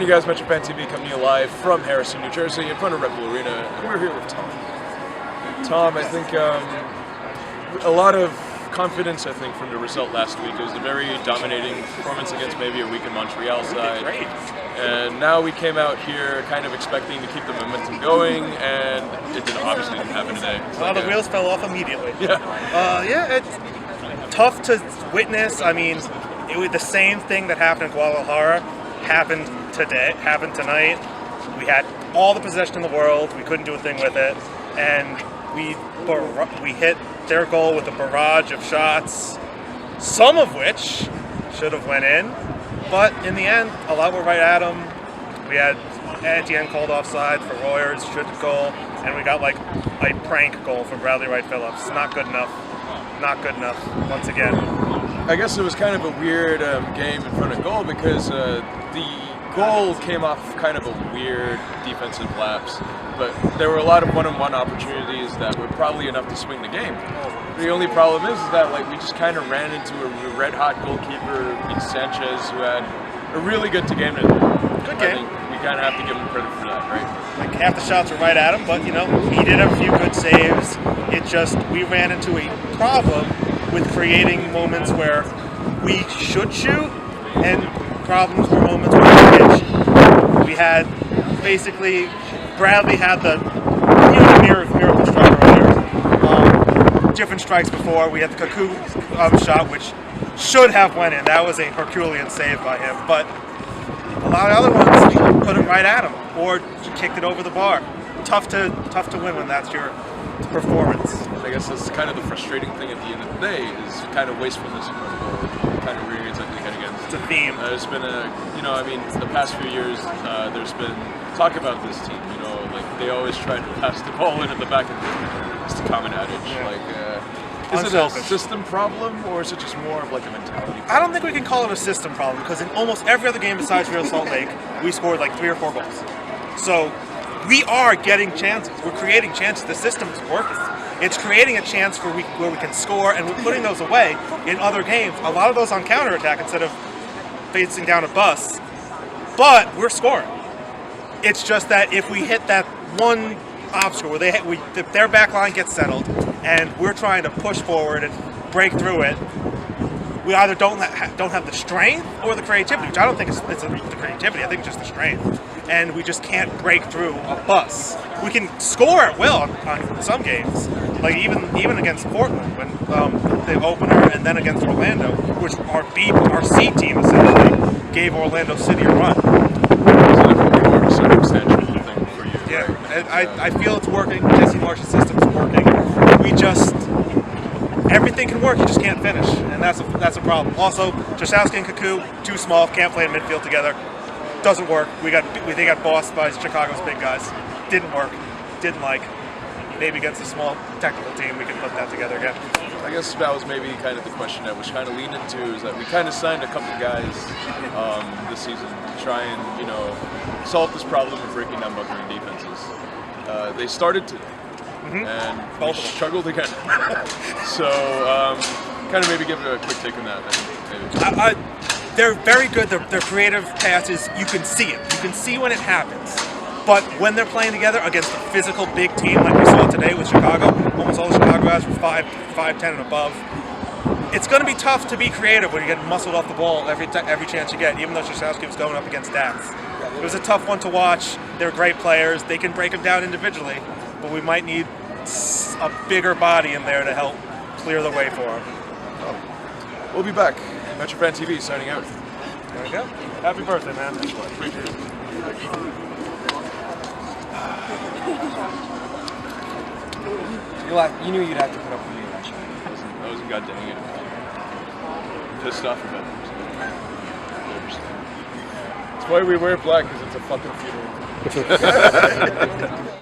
on, you guys? MetroFanTV coming to you live from Harrison, New Jersey, in front of Red Bull Arena, and we're here with Tom. Tom, I think a lot of confidence, I think, from the result last week. It was a very dominating performance against maybe a weak in Montreal side. Great. And now we came out here kind of expecting to keep the momentum going, and it obviously didn't happen today. Well, the wheels fell off immediately. Yeah. It's tough to witness. I mean, it was the same thing that happened in Guadalajara happened tonight. We had all the possession in the world. We couldn't do a thing with it, and we hit their goal with a barrage of shots, some of which should have went in, but in the end, a lot were right at them. We had Etienne called offside for Royer's should goal, and we got like a prank goal from Bradley Wright Phillips. Not good enough. Not good enough. Once again. I guess it was kind of a weird game in front of goal because the goal came off kind of a weird defensive lapse, but there were a lot of one-on-one opportunities that were probably enough to swing the game. The only problem is that like we just kind of ran into a red-hot goalkeeper, Sanchez, who had a really good game today. Good game. I think we kind of have to give him credit for that, right? Like half the shots were right at him, but you know he did have a few good saves. It just we ran into a problem with creating moments where we should shoot, and problems were moments where we didn't shoot. We had basically Bradley had the miracle strike earlier. Different strikes before. We had the Kaku shot, which should have went in. That was a Herculean save by him, but a lot of other ones we put it right at him or kicked it over the bar. Tough to win when that's your performance. I guess that's kind of the frustrating thing at the end of the day is kind of wastefulness in front of goal, kind of rearing its ugly head again. It's a theme. There's been the past few years, there's been talk about this team. Like they always try to pass the ball in at the back of the It's a common adage. Yeah. Is it a system problem or is it just more of like a mentality problem? I don't think we can call it a system problem because in almost every other game besides Real Salt Lake, we scored like 3 or 4 goals. So we are getting chances. We're creating chances. The system is working. It's creating a chance where we can score, and we're putting those away in other games. A lot of those on counterattack instead of facing down a bus. But we're scoring. It's just that if we hit that one obstacle where their back line gets settled, and we're trying to push forward and break through it, we either don't have the strength or the creativity, which I don't think it's the creativity. I think it's just the strength. And we just can't break through a bus. We can score at will on some games, like even against Portland, when the opener, and then against Orlando, which our C team essentially gave Orlando City a run. So definitely more of a circumstantial thing for you. Yeah, right? I feel it's working. Jesse Marsh's system's working. Everything can work, you just can't finish, and that's a problem. Also, Jaszowski and Kaku, too small, can't play in midfield together. Doesn't work. They got bossed by Chicago's big guys. Didn't work. Didn't like. Maybe against a small technical team, we can put that together again. I guess that was maybe kind of the question that was trying to lean into, is that we kind of signed a couple guys this season to try and solve this problem of breaking down bunkering defenses. They started to. And both struggled again. So, kind of maybe give a quick take on that. Maybe. They're very good. Their creative passes, you can see it. You can see when it happens. But when they're playing together against a physical big team like we saw today with Chicago, almost all the Chicago guys were 5'10" and above. It's going to be tough to be creative when you get muscled off the ball every chance you get, even though Jaszowski was going up against Dax. It was a tough one to watch. They're great players. They can break them down individually, but we might need a bigger body in there to help clear the way for them. We'll be back. MetroFanTV signing out. There we go. Happy birthday, man. Appreciate it. You knew you'd have to put up with me that shot. I wasn't goddamn it. Pissed off about it. That's why we wear black, because it's a fucking funeral.